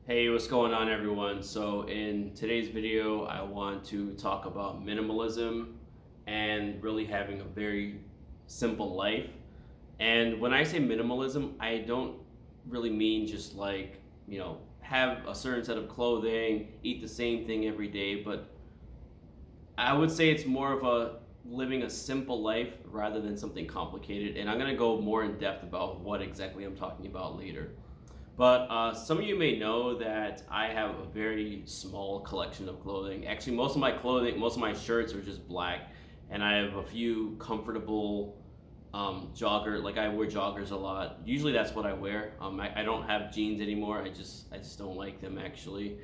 Hey, what's going on, everyone? So, in today's video, I want to talk about minimalism and really having a very simple life. And when I say minimalism, I don't really mean just like, have a certain set of clothing, eat the same thing every day, but I would say it's more of a living a simple life rather than something complicated. And I'm going to go more in depth about what exactly I'm talking about later. But some of you may know that I have a very small collection of clothing. Actually, most of my shirts are just black, and I have a few comfortable like I wear joggers a lot. Usually, that's what I wear. I don't have jeans anymore. I just don't like them actually.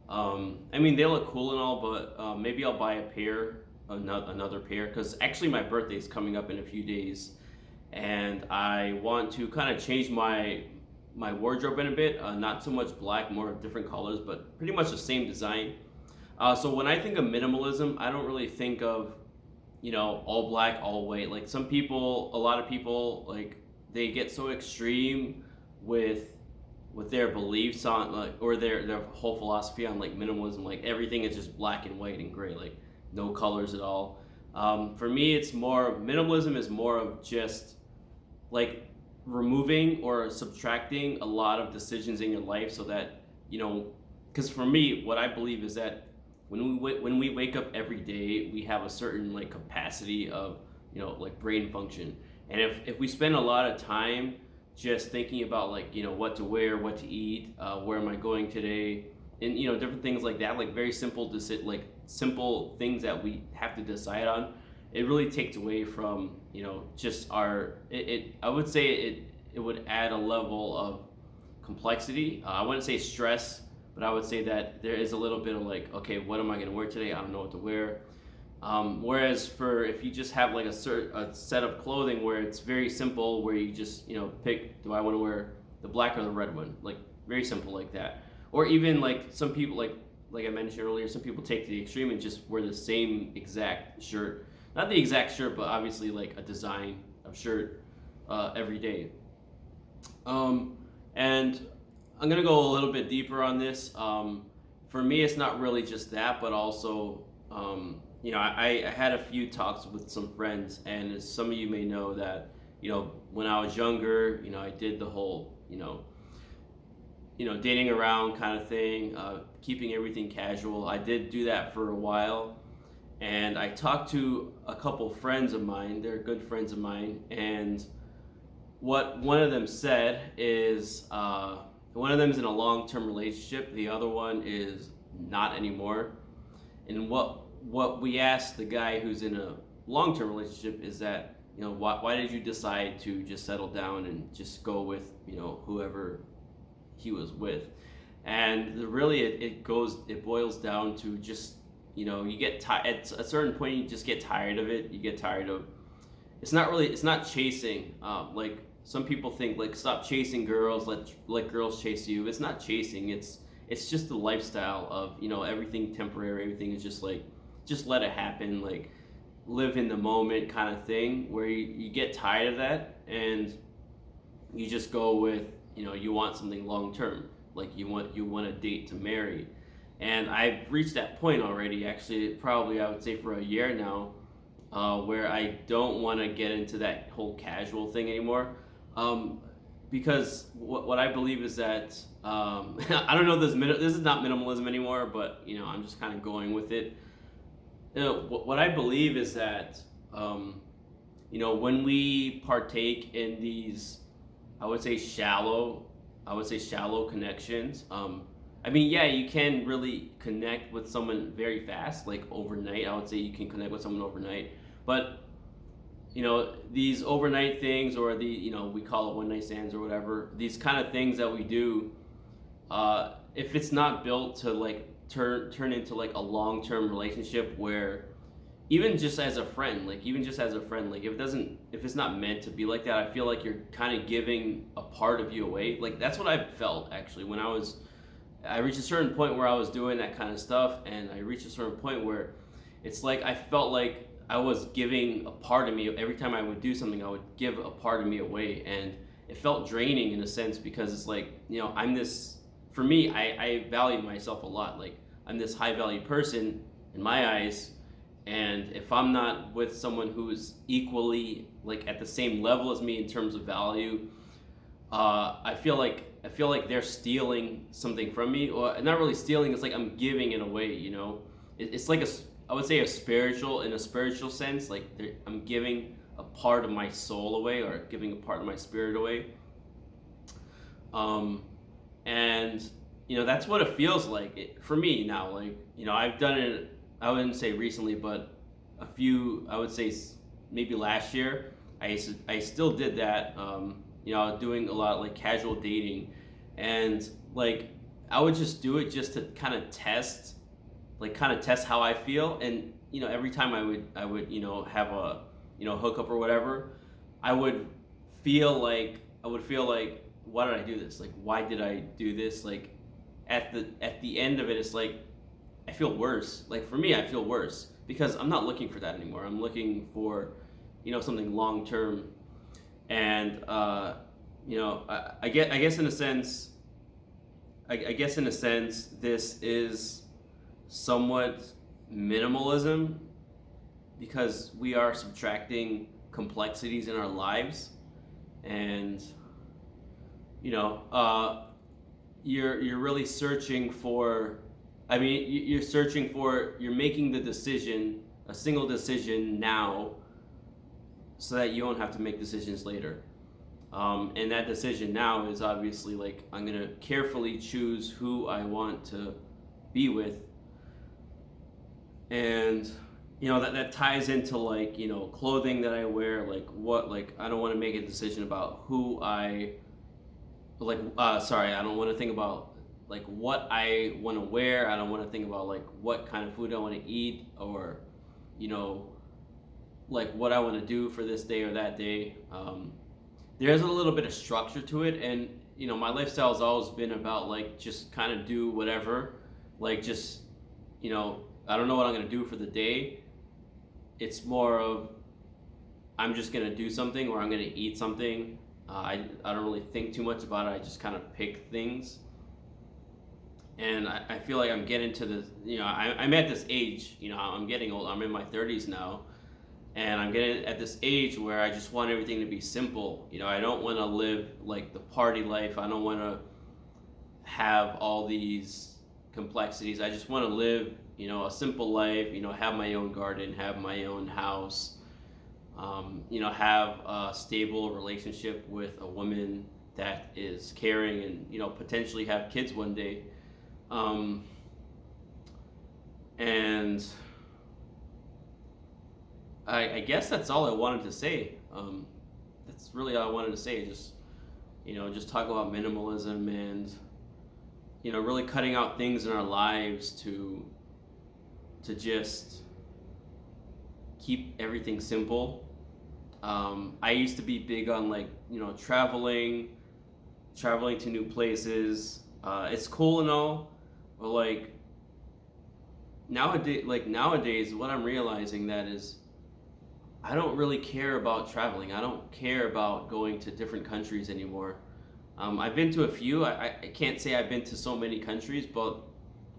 I mean, they look cool and all, but maybe I'll buy a pair, another pair, because actually my birthday is coming up in a few days, and I want to kind of change my wardrobe in a bit. Not so much black, more different colors, but pretty much the same design. So when I think of minimalism, I don't really think of all black, all white. Like a lot of people, like they get so extreme with their beliefs on like or their whole philosophy on like minimalism. Like everything is just black and white and gray, like no colors at all. For me, it's more minimalism is more of just like removing or subtracting a lot of decisions in your life so that because for me what I believe is that when we wake up every day we have a certain like capacity of like brain function, and if we spend a lot of time just thinking about like what to wear, what to eat, where am I going today, and different things like that, like very like simple things that we have to decide on, it really takes away from just our I would say it would add a level of complexity. I wouldn't say stress, but I would say that there is a little bit of like, okay, what am I going to wear today? I don't know what to wear. Whereas for if you just have like a set of clothing where it's very simple, where you just pick, do I want to wear the black or the red one? Like very simple like that. Or even like some people like I mentioned earlier, some people take to the extreme and just wear the same exact shirt, not the exact shirt, but obviously like a design of shirt every day. Um, and I'm gonna go a little bit deeper on this. For me, it's not really just that, but also, I had a few talks with some friends, and as some of you may know that, when I was younger, I did the whole, dating around kind of thing, keeping everything casual. I did do that for a while, and I talked to a couple friends of mine. They're good friends of mine, and what one of them said is one of them is in a long-term relationship, the other one is not anymore. And what we asked the guy who's in a long-term relationship is that why did you decide to just settle down and just go with whoever he was with. And really it boils down to just you get tired at a certain point, you just get tired of it. You get tired of, it's not chasing, like some people think like stop chasing girls, let girls chase you. It's not chasing, it's just the lifestyle of everything temporary, everything is just like just let it happen, like live in the moment kind of thing, where you get tired of that and you just go with you want something long term, like you want a date to marry. And I've reached that point already, actually probably I would say for a year now, where I don't want to get into that whole casual thing anymore. Um, because what I believe is that I don't know, this is not minimalism anymore, but I'm just kind of going with it. What I believe is that when we partake in these, I would say shallow connections. I mean, yeah, you can really connect with someone very fast, like overnight. I would say you can connect with someone overnight, but these overnight things, or the we call it one night stands or whatever, these kind of things that we do, if it's not built to like turn into like a long term relationship, where even just as a friend, like if it's not meant to be like that, I feel like you're kind of giving a part of you away. Like that's what I felt actually when I reached a certain point where I was doing that kind of stuff, and I reached a certain point where it's like I felt like I was giving a part of me every time I would do something. I would give a part of me away, and it felt draining in a sense, because it's like I'm this. for me, I value myself a lot. Like, I'm this high value person in my eyes, and if I'm not with someone who's equally like at the same level as me in terms of value, I feel like they're stealing something from me, or not really stealing. It's like I'm giving it away. You know, it's like I would say a spiritual, in a spiritual sense. Like I'm giving a part of my soul away, or giving a part of my spirit away. Um, and that's what it feels like for me now. Like I've done it. I wouldn't say recently, but I would say maybe last year. I still did that. Doing a lot of like casual dating, and like I would just do it just to kind of test how I feel. And every time I would have a hookup or whatever, I would feel like, why did I do this? Like, why did I do this? Like, at the end of it, it's like I feel worse. Like, for me, I feel worse because I'm not looking for that anymore. I'm looking for something long term. And I guess in a sense, this is somewhat minimalism, because we are subtracting complexities in our lives. And you're really searching for, you're making the decision, a single decision now, so that you don't have to make decisions later. And that decision now is obviously like, I'm going to carefully choose who I want to be with. And that ties into like clothing that I wear. Like, I don't want to make a decision about who I I don't want to think about like what I want to wear. I don't want to think about like what kind of food I want to eat, or like what I want to do for this day or that day. There's a little bit of structure to it, and my lifestyle has always been about like just kind of do whatever, like just I don't know what I'm gonna do for the day. It's more of, I'm just gonna do something, or I'm gonna eat something. I don't really think too much about it. I just kind of pick things. And I feel like I'm getting to this, I'm at this age, I'm getting old. I'm in my 30s now. And I'm getting at this age where I just want everything to be simple. I don't want to live like the party life. I don't want to have all these complexities. I just want to live, a simple life, have my own garden, have my own house, have a stable relationship with a woman that is caring, and, potentially have kids one day. And I guess that's all I wanted to say. That's really all I wanted to say. Just talk about minimalism, and really cutting out things in our lives to just keep everything simple. I used to be big on like traveling to new places. It's cool and all, but like nowadays, what I'm realizing that is, I don't really care about traveling. I don't care about going to different countries anymore. I've been to a few. I can't say I've been to so many countries, but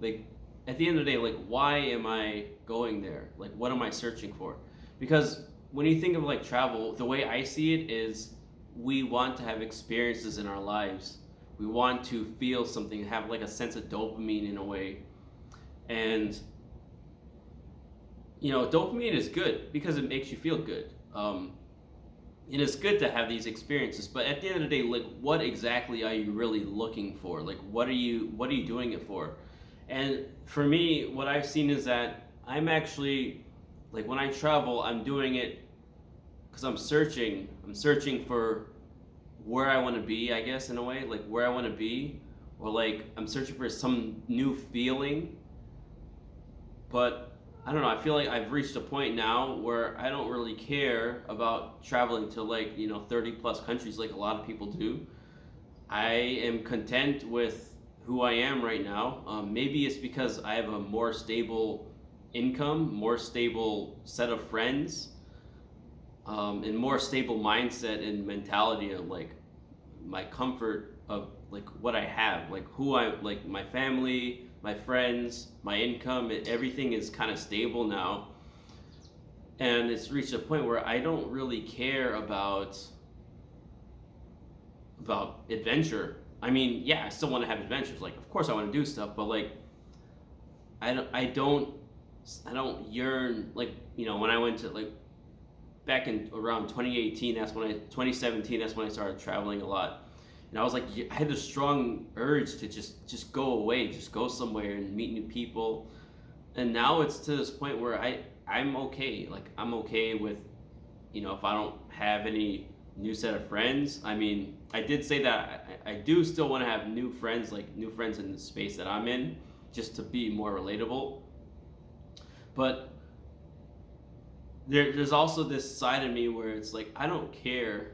like at the end of the day, like, why am I going there? Like, what am I searching for? Because when you think of like travel, the way I see it is, we want to have experiences in our lives. We want to feel something, have like a sense of dopamine in a way. And dopamine is good because it makes you feel good. And it's good to have these experiences, but at the end of the day, like, what exactly are you really looking for? Like, what are you doing it for? And for me, what I've seen is that I'm actually, like, when I travel, I'm doing it because I'm searching for where I want to be, I guess, in a way, like where I want to be, or like I'm searching for some new feeling. But I don't know, I feel like I've reached a point now where I don't really care about traveling to like 30 plus countries like a lot of people do. I am content with who I am right now. Maybe it's because I have a more stable income, more stable set of friends, and more stable mindset and mentality of like my comfort of like what I have, like who I like, my family, my friends, my income, everything is kind of stable now, and it's reached a point where I don't really care about adventure. I mean, yeah, I still want to have adventures. Like, of course, I want to do stuff, but like, I don't yearn like when I went to like back in around 2018. 2017. That's when I started traveling a lot, and I was like, I had a strong urge to just go away, just go somewhere and meet new people, and now it's to this point where I'm okay. Like I'm okay with if I don't have any new set of friends. I mean, I did say that I do still want to have new friends, like new friends in the space that I'm in, just to be more relatable. But there's also this side of me where it's like I don't care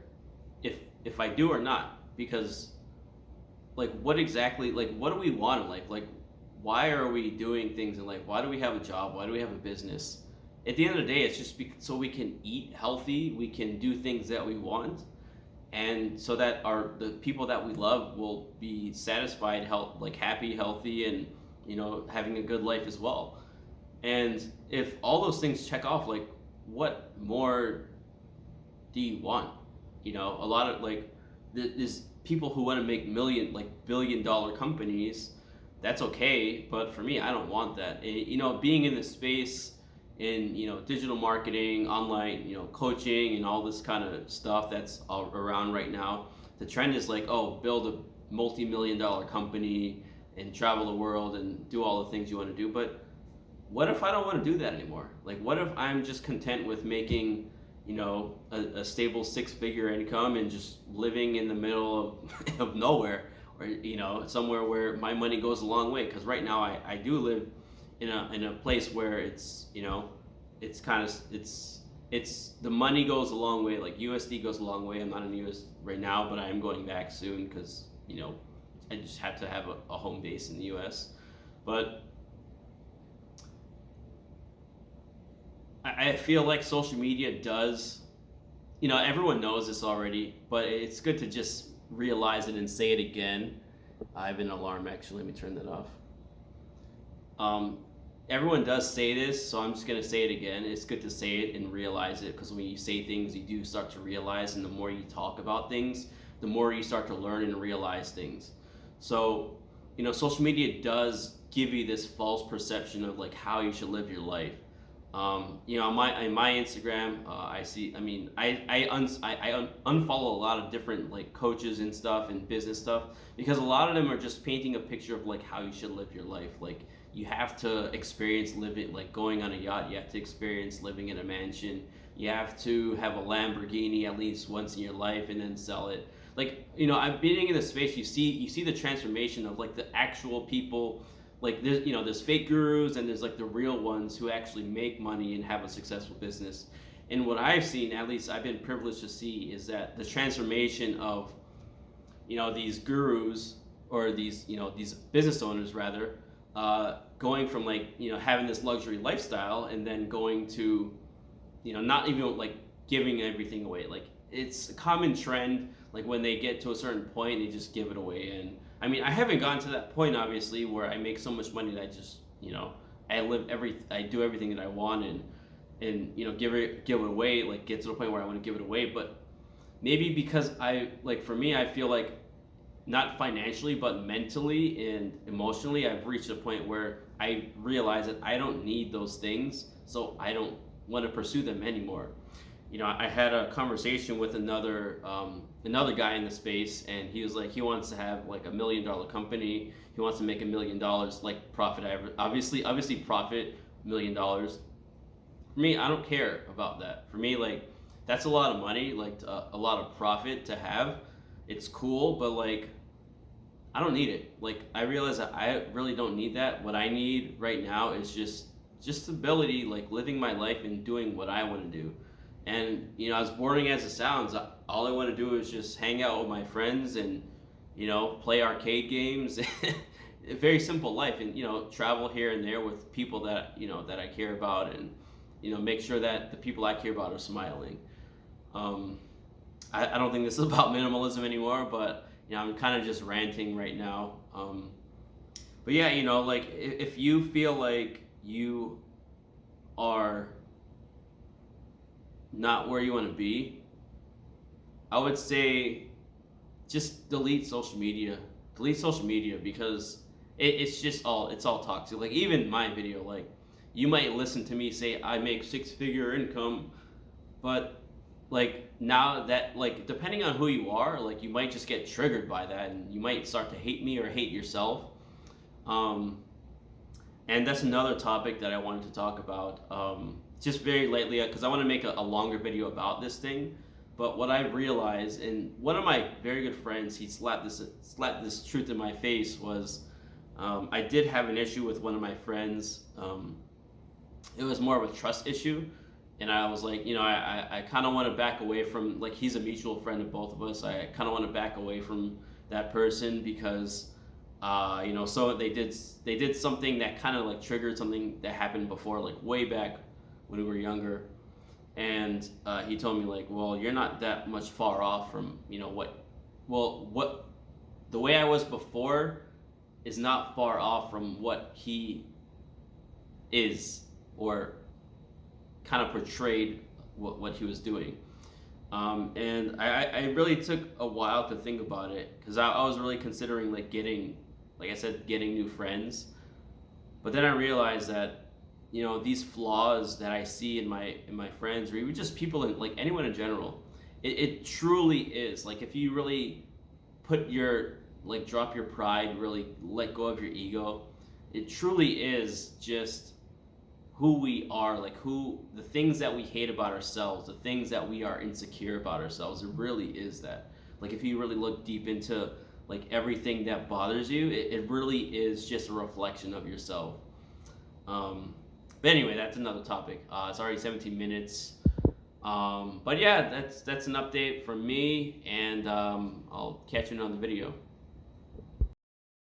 if if I do or not, because like what do we want in life? Like why are we doing things in life? Why do we have a job? Why do we have a business? At the end of the day, it's just so we can eat healthy, we can do things that we want, and so that the people that we love will be satisfied, like happy, healthy, and having a good life as well. And if all those things check off, like what more do you want? A lot of like there's people who want to make billion-dollar companies. That's okay, but for me, I don't want that. Being in the space in digital marketing, online coaching, and all this kind of stuff that's all around right now. The trend is like, oh, build a multi-million-dollar company and travel the world and do all the things you want to do. But what if I don't want to do that anymore? Like, what if I'm just content with making a stable six-figure income and just living in the middle of nowhere, or somewhere where my money goes a long way? Because right now I do live in a place where it's kind of it's the money goes a long way. Like USD goes a long way. I'm not in the US right now, but I am going back soon because I just have to have a home base in the US. But I feel like social media does, everyone knows this already, but it's good to just realize it and say it again. I have an alarm actually. Let me turn that off. Everyone does say this, so I'm just going to say it again. It's good to say it and realize it, because when you say things, you do start to realize, and the more you talk about things, the more you start to learn and realize things. So, social media does give you this false perception of like how you should live your life. On my Instagram, I see. I mean, I unfollow a lot of different like coaches and stuff and business stuff, because a lot of them are just painting a picture of like how you should live your life. Like you have to experience living, like going on a yacht. You have to experience living in a mansion. You have to have a Lamborghini at least once in your life and then sell it. Like I'm being in the space. You see the transformation of like the actual people. Like there's fake gurus and there's like the real ones who actually make money and have a successful business. And what I've seen, at least I've been privileged to see, is that the transformation of these gurus, or these these business owners rather, going from like having this luxury lifestyle and then going to not even like giving everything away. Like it's a common trend, like when they get to a certain point they just give it away. And I mean, I haven't gotten to that point, obviously, where I make so much money that I just, I do everything that I want, and give it away, like get to the point where I want to give it away. But maybe because for me, I feel like not financially, but mentally and emotionally, I've reached a point where I realize that I don't need those things, so I don't want to pursue them anymore. I had a conversation with another guy in the space, and he was like, he wants to have like $1 million company. He wants to make $1 million, like profit. Obviously profit $1 million. For me, I don't care about that. For me, like that's a lot of money, like a lot of profit to have. It's cool, but like I don't need it. Like I realize that I really don't need that. What I need right now is just stability, like living my life and doing what I want to do. And as boring as it sounds, all I want to do is just hang out with my friends and play arcade games. A very simple life, and travel here and there with people that that I care about, and make sure that the people I care about are smiling. I don't think this is about minimalism anymore, but I'm kind of just ranting right now. But yeah, like if you feel like you are not where you want to be, I would say just delete social media. Delete social media because it's all toxic. Like even my video, like you might listen to me say I make six-figure income, but like now that like depending on who you are, like you might just get triggered by that and you might start to hate me or hate yourself. Um, and that's another topic that I wanted to talk about, just very lightly, because I want to make a longer video about this thing. But what I realized, and one of my very good friends, he slapped this truth in my face was, I did have an issue with one of my friends. It was more of a trust issue, and I was like, I kind of want to back away from, like, he's a mutual friend of both of us. I kind of want to back away from that person because so they did something that kind of like triggered something that happened before, like way back when we were younger. And he told me like, well, you're not that much far off from what the way I was before is not far off from what he is, or kind of portrayed what he was doing. And I really took a while to think about it because I was really considering like like I said, getting new friends. But then I realized that these flaws that I see in my friends, or even just people in like anyone in general, it truly is like if you really put your like drop your pride, really let go of your ego, it truly is just who we are, like who the things that we hate about ourselves, the things that we are insecure about ourselves. It really is that. Like if you really look deep into like everything that bothers you, it really is just a reflection of yourself. But anyway, that's another topic. It's already 17 minutes. But yeah, that's an update from me, and I'll catch you in another video.